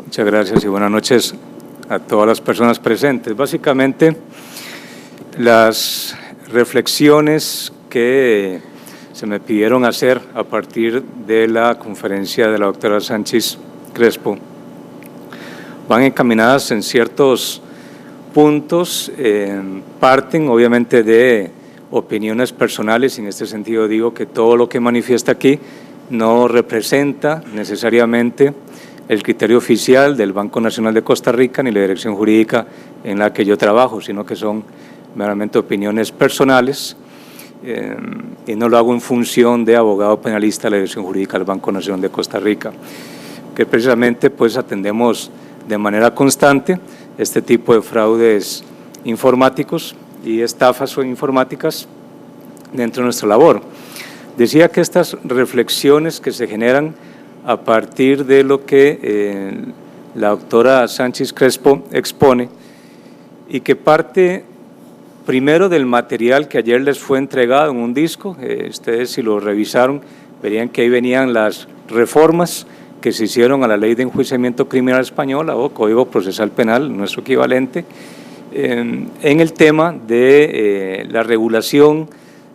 Muchas gracias y buenas noches a todas las personas presentes. Básicamente, las reflexiones que se me pidieron hacer a partir de la conferencia de la doctora Sánchez Crespo van encaminadas en ciertos puntos, parten obviamente de opiniones personales, y en este sentido digo que todo lo que manifiesta aquí no representa necesariamente el criterio oficial del Banco Nacional de Costa Rica ni la dirección jurídica en la que yo trabajo, sino que son meramente opiniones personales, y no lo hago en función de abogado penalista de la dirección jurídica del Banco Nacional de Costa Rica, que precisamente pues atendemos de manera constante este tipo de fraudes informáticos y estafas informáticas dentro de nuestra labor. Decía que estas reflexiones que se generan a partir de lo que la doctora Sánchez Crespo expone y que parte primero del material que ayer les fue entregado en un disco. Ustedes, si lo revisaron, verían que ahí venían las reformas que se hicieron a la Ley de Enjuiciamiento Criminal Española o Código Procesal Penal, nuestro equivalente, en el tema de la regulación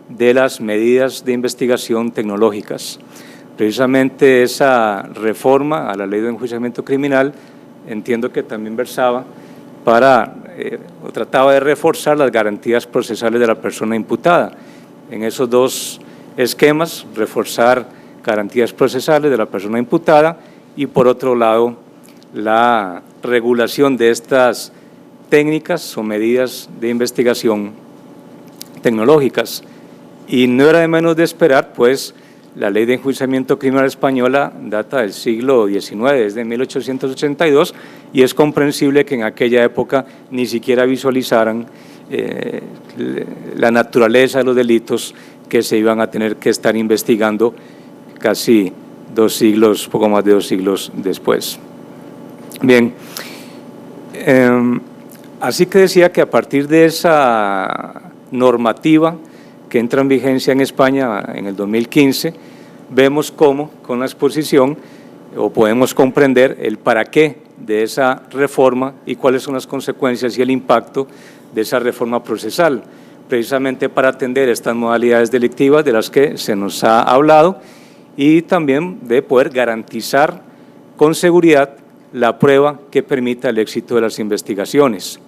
de las medidas de investigación tecnológicas. Precisamente esa reforma a la Ley de Enjuiciamiento Criminal entiendo que también versaba para, o trataba de reforzar las garantías procesales de la persona imputada. En esos dos esquemas, reforzar garantías procesales de la persona imputada y, por otro lado, la regulación de estas técnicas o medidas de investigación tecnológicas. Y no era de menos de esperar, pues, la Ley de Enjuiciamiento Criminal Española data del siglo XIX, desde 1882, y es comprensible que en aquella época ni siquiera visualizaran la naturaleza de los delitos que se iban a tener que estar investigando casi 2 siglos, poco más de 2 siglos después. Bien, así que decía que a partir de esa normativa que entra en vigencia en España en el 2015, vemos cómo con la exposición o podemos comprender el para qué de esa reforma y cuáles son las consecuencias y el impacto de esa reforma procesal, precisamente para atender estas modalidades delictivas de las que se nos ha hablado y también de poder garantizar con seguridad la prueba que permita el éxito de las investigaciones.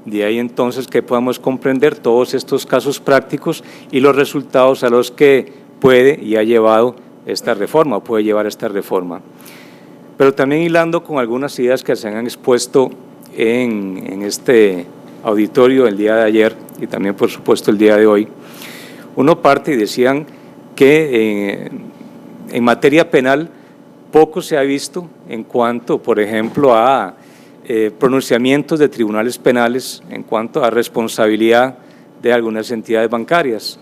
De ahí entonces que podamos comprender todos estos casos prácticos y los resultados a los que puede y ha llevado esta reforma, puede llevar esta reforma. Pero también hilando con algunas ideas que se han expuesto en este auditorio el día de ayer y también por supuesto el día de hoy, uno parte y decían que en materia penal poco se ha visto en cuanto, por ejemplo, a pronunciamientos de tribunales penales en cuanto a responsabilidad de algunas entidades bancarias.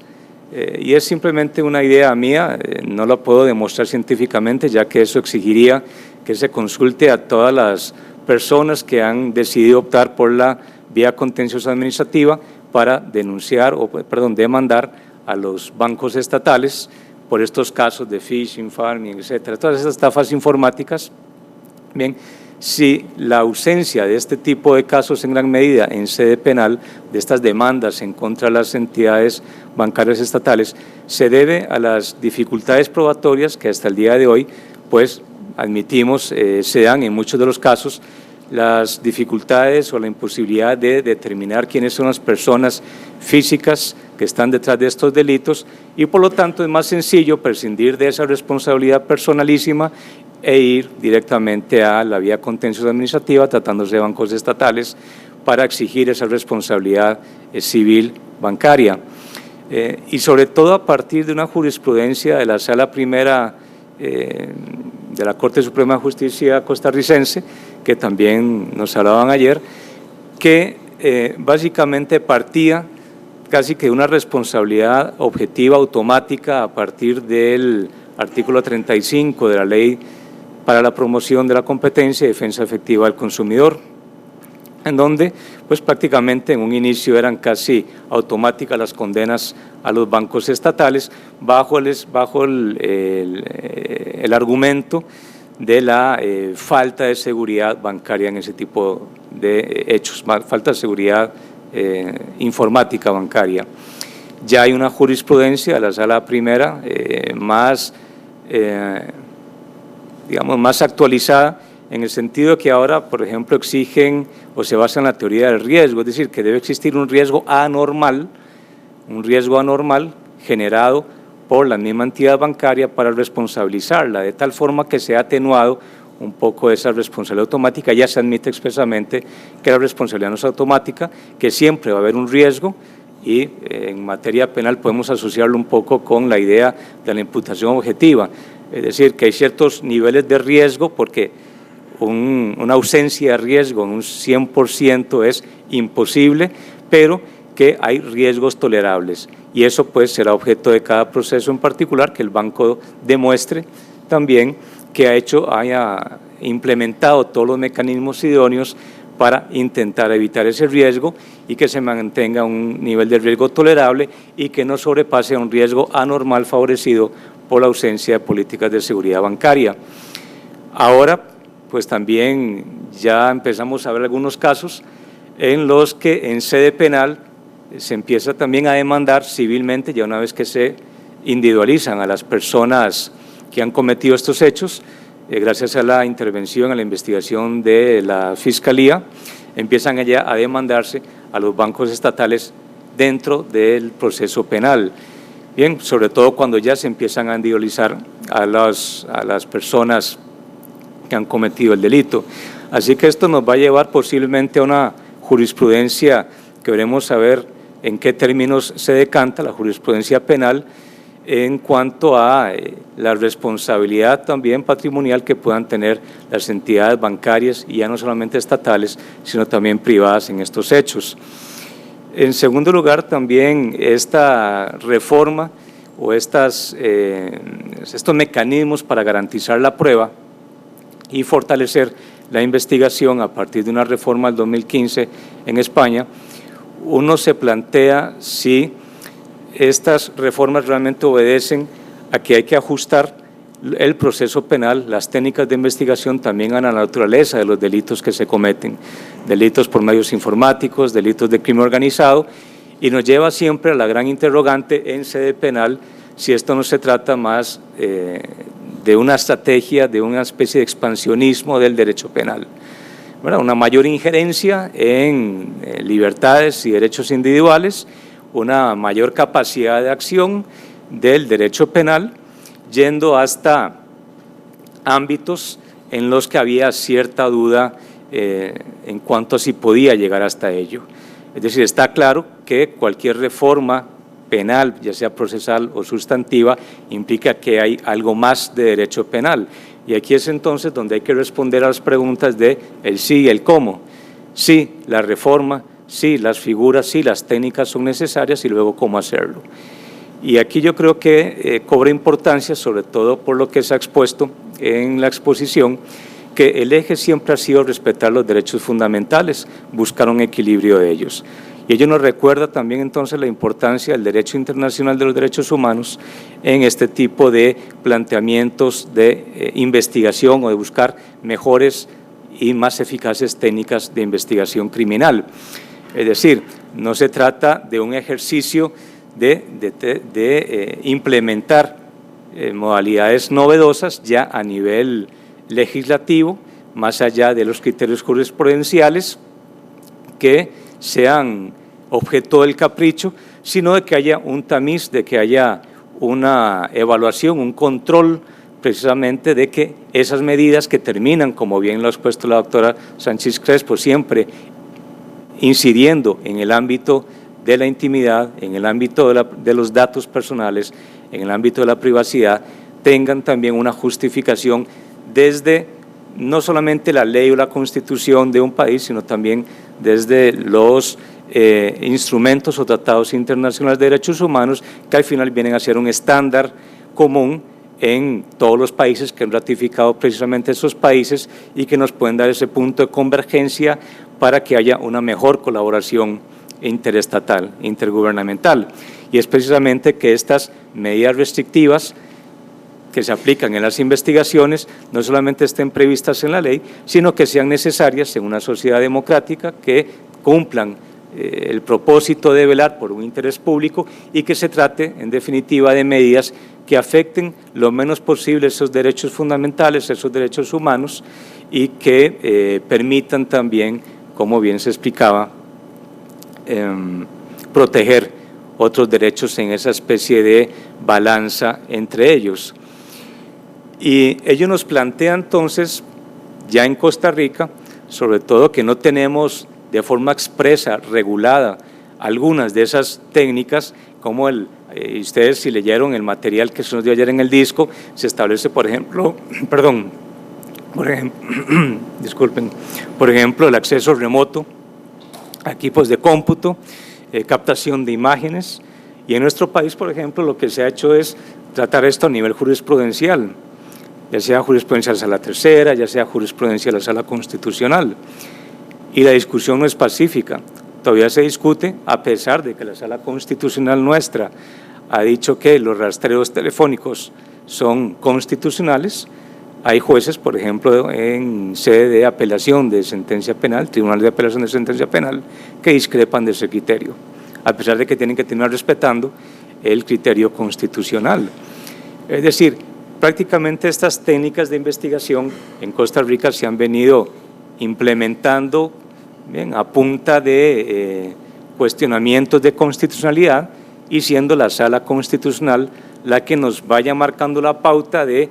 Y es simplemente una idea mía, no la puedo demostrar científicamente, ya que eso exigiría que se consulte a todas las personas que han decidido optar por la vía contenciosa administrativa para denunciar o, perdón, demandar a los bancos estatales por estos casos de phishing, farming, etcétera, todas estas estafas informáticas. Bien, si la ausencia de este tipo de casos en gran medida en sede penal, de estas demandas en contra de las entidades bancarias estatales, se debe a las dificultades probatorias que hasta el día de hoy, pues admitimos, se dan en muchos de los casos, las dificultades o la imposibilidad de determinar quiénes son las personas físicas que están detrás de estos delitos y por lo tanto es más sencillo prescindir de esa responsabilidad personalísima e ir directamente a la vía contenciosa administrativa, tratándose de bancos estatales, para exigir esa responsabilidad civil bancaria. Y sobre todo a partir de una jurisprudencia de la Sala Primera de la Corte Suprema de Justicia costarricense, que también nos hablaban ayer, que básicamente partía casi que de una responsabilidad objetiva automática a partir del artículo 35 de la Ley para la promoción de la competencia y defensa efectiva del consumidor, en donde pues prácticamente en un inicio eran casi automáticas las condenas a los bancos estatales bajo el argumento de la falta de seguridad bancaria en ese tipo de hechos, falta de seguridad informática bancaria. Ya hay una jurisprudencia de la Sala Primera digamos, más actualizada, en el sentido de que ahora, por ejemplo, exigen o se basa en la teoría del riesgo, es decir, que debe existir un riesgo anormal generado por la misma entidad bancaria para responsabilizarla, de tal forma que se ha atenuado un poco esa responsabilidad automática. Ya se admite expresamente que la responsabilidad no es automática, que siempre va a haber un riesgo, y en materia penal podemos asociarlo un poco con la idea de la imputación objetiva, es decir, que hay ciertos niveles de riesgo porque una ausencia de riesgo en un 100% es imposible, pero que hay riesgos tolerables, y eso pues será objeto de cada proceso en particular, que el banco demuestre también que haya implementado todos los mecanismos idóneos para intentar evitar ese riesgo y que se mantenga un nivel de riesgo tolerable y que no sobrepase a un riesgo anormal favorecido por la ausencia de políticas de seguridad bancaria. Ahora, pues también ya empezamos a ver algunos casos en los que en sede penal se empieza también a demandar civilmente, ya una vez que se individualizan a las personas que han cometido estos hechos, gracias a la intervención, a la investigación de la Fiscalía, empiezan ya a demandarse a los bancos estatales dentro del proceso penal. Bien, sobre todo cuando ya se empiezan a individualizar a las personas que han cometido el delito. Así que esto nos va a llevar posiblemente a una jurisprudencia que veremos saber en qué términos se decanta la jurisprudencia penal en cuanto a la responsabilidad también patrimonial que puedan tener las entidades bancarias, y ya no solamente estatales, sino también privadas en estos hechos. En segundo lugar, también esta reforma o estos mecanismos para garantizar la prueba y fortalecer la investigación a partir de una reforma del 2015 en España, uno se plantea si estas reformas realmente obedecen a que hay que ajustar el proceso penal, las técnicas de investigación también a la naturaleza de los delitos que se cometen, delitos por medios informáticos, delitos de crimen organizado, y nos lleva siempre a la gran interrogante en sede penal si esto no se trata más de una estrategia, de una especie de expansionismo del derecho penal, ¿verdad? Una mayor injerencia en libertades y derechos individuales, una mayor capacidad de acción del derecho penal, yendo hasta ámbitos en los que había cierta duda en cuanto a si podía llegar hasta ello. Es decir, está claro que cualquier reforma penal, ya sea procesal o sustantiva, implica que hay algo más de derecho penal. Y aquí es entonces donde hay que responder a las preguntas de el sí y el cómo. Sí, la reforma, sí, las figuras, sí, las técnicas son necesarias, y luego cómo hacerlo. Y aquí yo creo que cobra importancia, sobre todo por lo que se ha expuesto en la exposición, que el eje siempre ha sido respetar los derechos fundamentales, buscar un equilibrio de ellos. Y ello nos recuerda también entonces la importancia del derecho internacional de los derechos humanos en este tipo de planteamientos de investigación o de buscar mejores y más eficaces técnicas de investigación criminal. Es decir, no se trata de un ejercicio de implementar modalidades novedosas ya a nivel legislativo, más allá de los criterios jurisprudenciales que sean objeto del capricho, sino de que haya un tamiz, de que haya una evaluación, un control precisamente de que esas medidas que terminan, como bien lo ha expuesto la doctora Sánchez Crespo, siempre incidiendo en el ámbito de la intimidad, en el ámbito de los datos personales, en el ámbito de la privacidad, tengan también una justificación desde no solamente la ley o la constitución de un país, sino también desde los instrumentos o tratados internacionales de derechos humanos, que al final vienen a ser un estándar común en todos los países que han ratificado precisamente esos países, y que nos pueden dar ese punto de convergencia para que haya una mejor colaboración interestatal, intergubernamental. Y es precisamente que estas medidas restrictivas que se aplican en las investigaciones no solamente estén previstas en la ley, sino que sean necesarias en una sociedad democrática, que cumplan el propósito de velar por un interés público y que se trate, en definitiva, de medidas que afecten lo menos posible esos derechos fundamentales, esos derechos humanos, y que permitan también, como bien se explicaba, proteger otros derechos en esa especie de balanza entre ellos. Y ellos nos plantean entonces, ya en Costa Rica, sobre todo que no tenemos de forma expresa, regulada, algunas de esas técnicas, como ustedes si leyeron el material que se nos dio ayer en el disco, se establece, por ejemplo, disculpen, por ejemplo, el acceso remoto a equipos de cómputo, captación de imágenes, y en nuestro país, por ejemplo, lo que se ha hecho es tratar esto a nivel jurisprudencial, ya sea jurisprudencia de la Sala Tercera, ya sea jurisprudencia de la Sala Constitucional. Y la discusión no es pacífica, todavía se discute, a pesar de que la Sala Constitucional nuestra ha dicho que los rastreos telefónicos son constitucionales. Hay jueces, por ejemplo, en sede de apelación de sentencia penal, Tribunal de Apelación de Sentencia Penal, que discrepan de ese criterio, a pesar de que tienen que terminar respetando el criterio constitucional. Es decir, prácticamente estas técnicas de investigación en Costa Rica se han venido implementando a punta de cuestionamientos de constitucionalidad, y siendo la Sala Constitucional la que nos vaya marcando la pauta de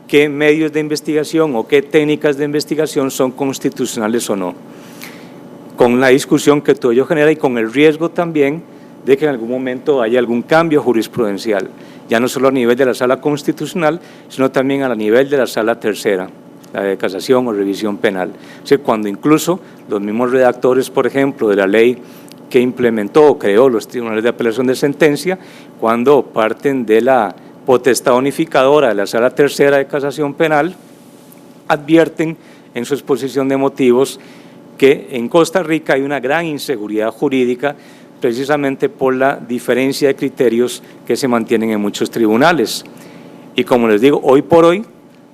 qué medios de investigación o qué técnicas de investigación son constitucionales o no, con la discusión que todo ello genera y con el riesgo también de que en algún momento haya algún cambio jurisprudencial, ya no solo a nivel de la Sala Constitucional, sino también a nivel de la Sala Tercera, la de casación o revisión penal. O sea, cuando incluso los mismos redactores, por ejemplo, de la ley que implementó o creó los tribunales de apelación de sentencia, cuando parten de la potestad unificadora de la Sala Tercera de Casación Penal, advierten en su exposición de motivos que en Costa Rica hay una gran inseguridad jurídica, precisamente por la diferencia de criterios que se mantienen en muchos tribunales. Y como les digo, hoy por hoy,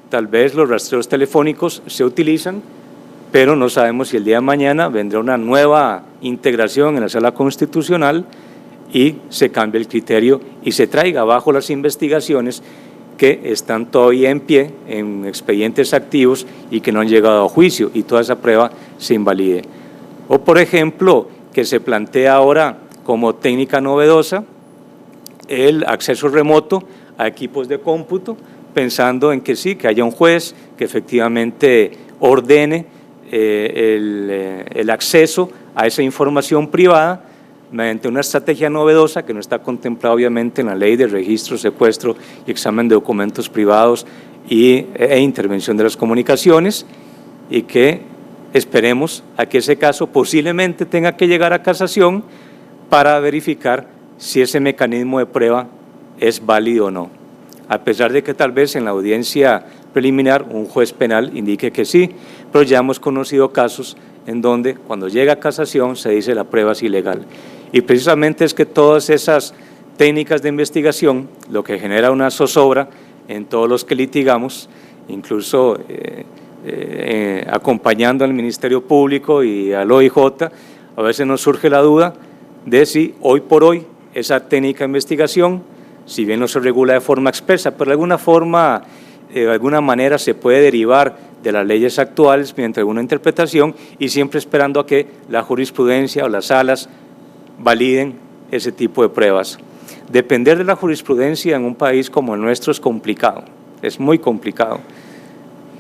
tal vez los rastreos telefónicos se utilizan, pero no sabemos si el día de mañana vendrá una nueva integración en la Sala Constitucional y se cambie el criterio y se traiga abajo las investigaciones que están todavía en pie, en expedientes activos y que no han llegado a juicio, y toda esa prueba se invalide. O, por ejemplo, que se plantea ahora como técnica novedosa el acceso remoto a equipos de cómputo, pensando en que sí, que haya un juez que efectivamente ordene el acceso a esa información privada mediante una estrategia novedosa que no está contemplada obviamente en la ley de registro, secuestro y examen de documentos privados e intervención de las comunicaciones, y que esperemos a que ese caso posiblemente tenga que llegar a casación para verificar si ese mecanismo de prueba es válido o no, a pesar de que tal vez en la audiencia preliminar un juez penal indique que sí, pero ya hemos conocido casos en donde cuando llega a casación se dice la prueba es ilegal. Y precisamente es que todas esas técnicas de investigación, lo que genera una zozobra en todos los que litigamos, incluso acompañando al Ministerio Público y al OIJ, a veces nos surge la duda de si hoy por hoy esa técnica de investigación, si bien no se regula de forma expresa, pero de alguna manera se puede derivar de las leyes actuales mediante alguna interpretación, y siempre esperando a que la jurisprudencia o las salas validen ese tipo de pruebas. Depender de la jurisprudencia en un país como el nuestro es complicado, es muy complicado,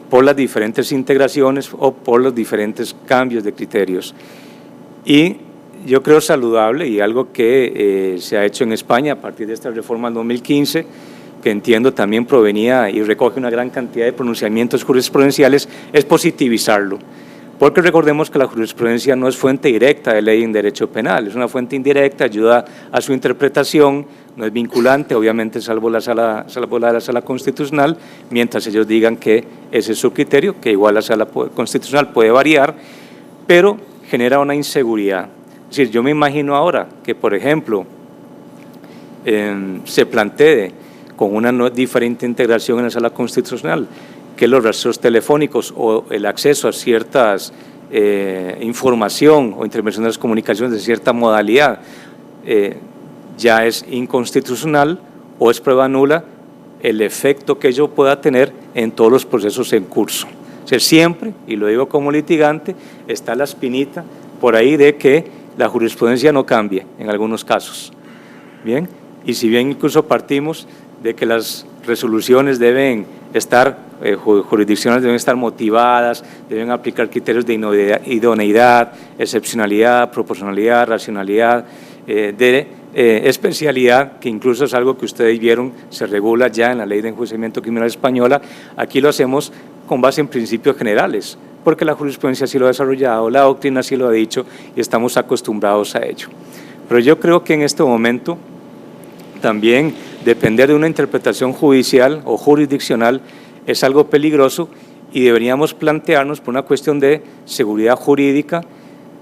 por las diferentes integraciones o por los diferentes cambios de criterios. Y yo creo saludable, y algo que se ha hecho en España a partir de esta reforma del 2015, que entiendo también provenía y recoge una gran cantidad de pronunciamientos jurisprudenciales, es positivizarlo. Porque recordemos que la jurisprudencia no es fuente directa de ley en derecho penal, es una fuente indirecta, ayuda a su interpretación, no es vinculante, obviamente salvo la de la Sala Constitucional, mientras ellos digan que ese es su criterio, que igual la Sala Constitucional puede variar, pero genera una inseguridad. Es decir, yo me imagino ahora que, por ejemplo, se plantee con una diferente integración en la Sala Constitucional, que los rastreos telefónicos o el acceso a ciertas información o intervención de las comunicaciones de cierta modalidad ya es inconstitucional o es prueba nula el efecto que ello pueda tener en todos los procesos en curso. O sea, siempre, y lo digo como litigante, está la espinita por ahí de que la jurisprudencia no cambie en algunos casos. Bien, y si bien incluso partimos de que las resoluciones deben estar, jurisdiccionales deben estar motivadas, deben aplicar criterios de idoneidad, excepcionalidad, proporcionalidad, racionalidad, especialidad, que incluso es algo que ustedes vieron, se regula ya en la Ley de Enjuiciamiento Criminal Española. Aquí lo hacemos con base en principios generales, porque la jurisprudencia así lo ha desarrollado, la doctrina así lo ha dicho y estamos acostumbrados a ello. Pero yo creo que en este momento también depender de una interpretación judicial o jurisdiccional es algo peligroso y deberíamos plantearnos por una cuestión de seguridad jurídica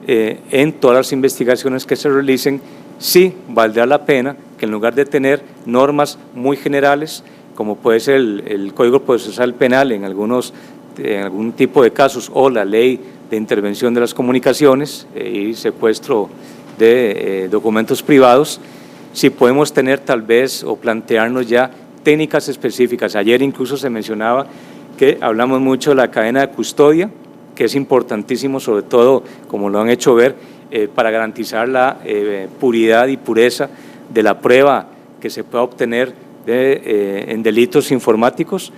en todas las investigaciones que se realicen, sí valdrá la pena que en lugar de tener normas muy generales, como puede ser el Código Procesal Penal en algún tipo de casos o la Ley de Intervención de las Comunicaciones y secuestro de documentos privados, si podemos tener tal vez o plantearnos ya técnicas específicas. Ayer incluso se mencionaba que hablamos mucho de la cadena de custodia, que es importantísimo, sobre todo, como lo han hecho ver, para garantizar la puridad y pureza de la prueba que se pueda obtener en delitos informáticos,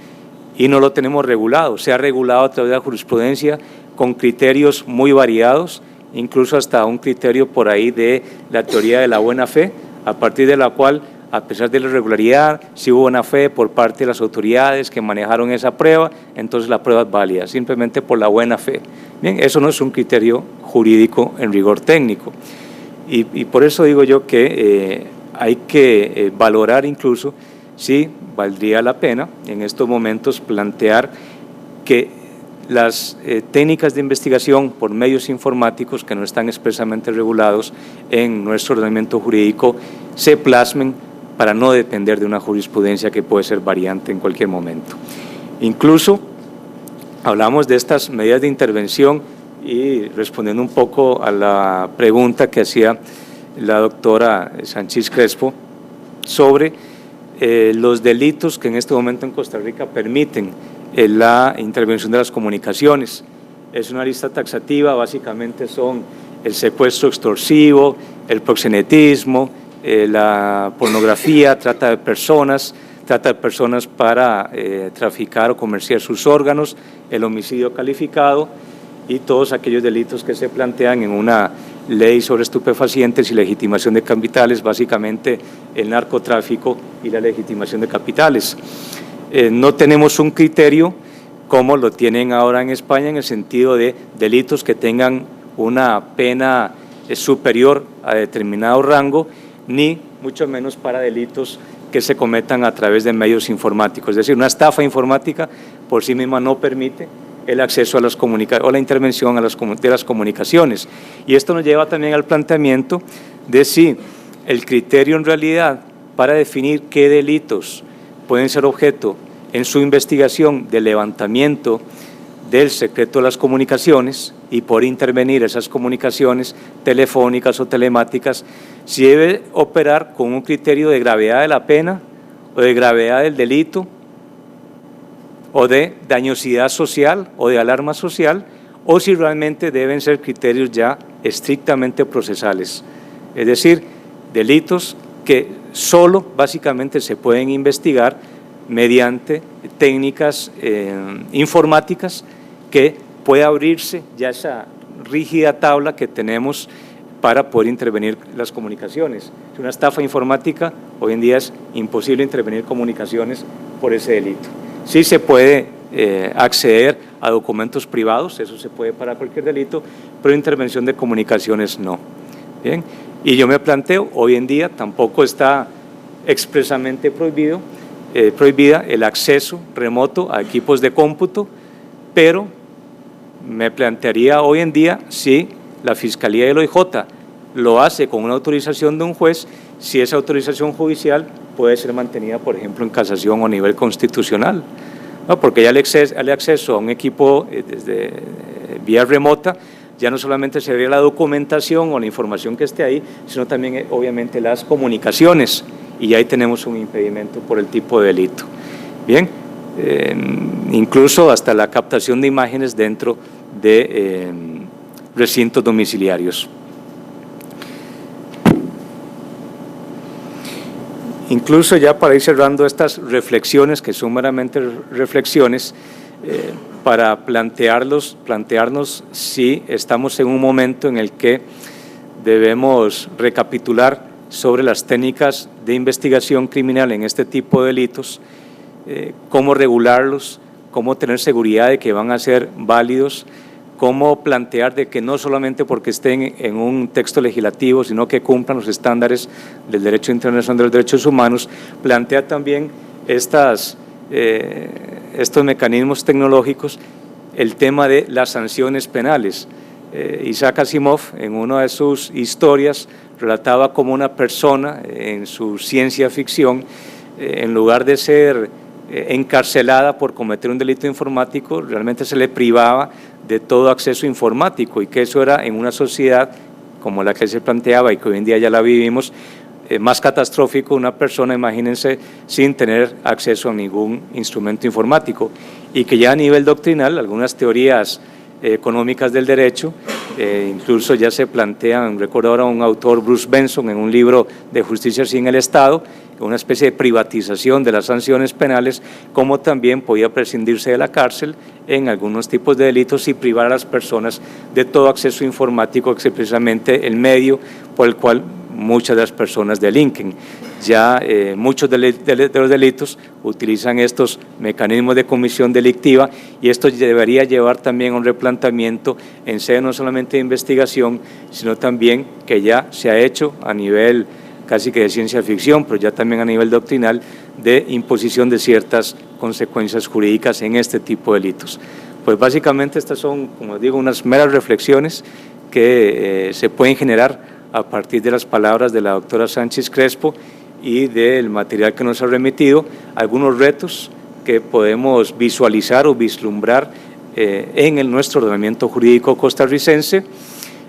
y no lo tenemos regulado. Se ha regulado a través de la jurisprudencia con criterios muy variados, incluso hasta un criterio por ahí de la teoría de la buena fe, a partir de la cual, a pesar de la irregularidad, si hubo buena fe por parte de las autoridades que manejaron esa prueba, entonces la prueba es válida, simplemente por la buena fe. Bien, eso no es un criterio jurídico en rigor técnico. Y por eso digo yo que hay que valorar incluso si valdría la pena en estos momentos plantear que las técnicas de investigación por medios informáticos que no están expresamente regulados en nuestro ordenamiento jurídico se plasmen para no depender de una jurisprudencia que puede ser variante en cualquier momento. Incluso hablamos de estas medidas de intervención y respondiendo un poco a la pregunta que hacía la doctora Sánchez Crespo sobre los delitos que en este momento en Costa Rica permiten la intervención de las comunicaciones. Es una lista taxativa, básicamente son el secuestro extorsivo, el proxenetismo, la pornografía, trata de personas para traficar o comerciar sus órganos, el homicidio calificado y todos aquellos delitos que se plantean en una ley sobre estupefacientes y legitimación de capitales, básicamente el narcotráfico y la legitimación de capitales. No tenemos un criterio como lo tienen ahora en España en el sentido de delitos que tengan una pena superior a determinado rango, ni mucho menos para delitos que se cometan a través de medios informáticos. Es decir, una estafa informática por sí misma no permite el acceso a las comunicaciones o la intervención de las comunicaciones. Y esto nos lleva también al planteamiento de si el criterio en realidad para definir qué delitos pueden ser objeto en su investigación de levantamiento del secreto de las comunicaciones y por intervenir esas comunicaciones telefónicas o telemáticas, si debe operar con un criterio de gravedad de la pena o de gravedad del delito o de dañosidad social o de alarma social, o si realmente deben ser criterios ya estrictamente procesales, es decir, delitos que solo básicamente se pueden investigar mediante técnicas informáticas que puede abrirse ya esa rígida tabla que tenemos para poder intervenir las comunicaciones. Si una estafa informática, hoy en día es imposible intervenir comunicaciones por ese delito. Sí se puede acceder a documentos privados, eso se puede para cualquier delito, pero intervención de comunicaciones no. Bien, y yo me planteo, hoy en día tampoco está expresamente prohibida el acceso remoto a equipos de cómputo, pero me plantearía hoy en día si la Fiscalía del OIJ lo hace con una autorización de un juez, si esa autorización judicial puede ser mantenida, por ejemplo, en casación o a nivel constitucional, ¿no? Porque ya el acceso a un equipo desde vía remota ya no solamente sería la documentación o la información que esté ahí, sino también obviamente las comunicaciones, y ahí tenemos un impedimento por el tipo de delito. Bien, incluso hasta la captación de imágenes dentro de recintos domiciliarios. Incluso ya para ir cerrando estas reflexiones, que son meramente reflexiones, para plantearnos si estamos en un momento en el que debemos recapitular sobre las técnicas de investigación criminal en este tipo de delitos, cómo regularlos, cómo tener seguridad de que van a ser válidos, cómo plantear de que no solamente porque estén en un texto legislativo, sino que cumplan los estándares del derecho internacional de los derechos humanos, plantea también estos mecanismos tecnológicos, el tema de las sanciones penales. Isaac Asimov, en una de sus historias, relataba cómo una persona en su ciencia ficción, en lugar de ser encarcelada por cometer un delito informático, realmente se le privaba de todo acceso informático, y que eso era, en una sociedad como la que se planteaba y que hoy en día ya la vivimos, más catastrófico una persona, imagínense, sin tener acceso a ningún instrumento informático, y que ya a nivel doctrinal algunas teorías económicas del derecho, incluso ya se plantean, recuerdo ahora un autor, Bruce Benson, en un libro de Justicia sin el Estado, una especie de privatización de las sanciones penales, como también podía prescindirse de la cárcel en algunos tipos de delitos y privar a las personas de todo acceso informático, que es precisamente el medio por el cual muchas de las personas delinquen. Ya muchos de los delitos utilizan estos mecanismos de comisión delictiva, y esto debería llevar también a un replanteamiento en sede no solamente de investigación, sino también que ya se ha hecho a nivel casi que de ciencia ficción, pero ya también a nivel doctrinal, de imposición de ciertas consecuencias jurídicas en este tipo de delitos. Pues básicamente estas son, como digo, unas meras reflexiones que se pueden generar a partir de las palabras de la doctora Sánchez Crespo y del material que nos ha remitido, algunos retos que podemos visualizar o vislumbrar en nuestro ordenamiento jurídico costarricense,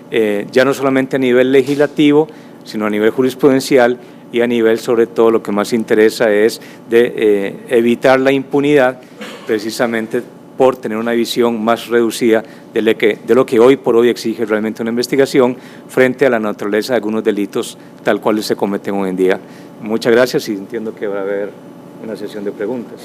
ya no solamente a nivel legislativo, sino a nivel jurisprudencial, y a nivel, sobre todo, lo que más interesa es de evitar la impunidad, precisamente por tener una visión más reducida de lo que hoy por hoy exige realmente una investigación frente a la naturaleza de algunos delitos tal cual se cometen hoy en día. Muchas gracias, y entiendo que va a haber una sesión de preguntas.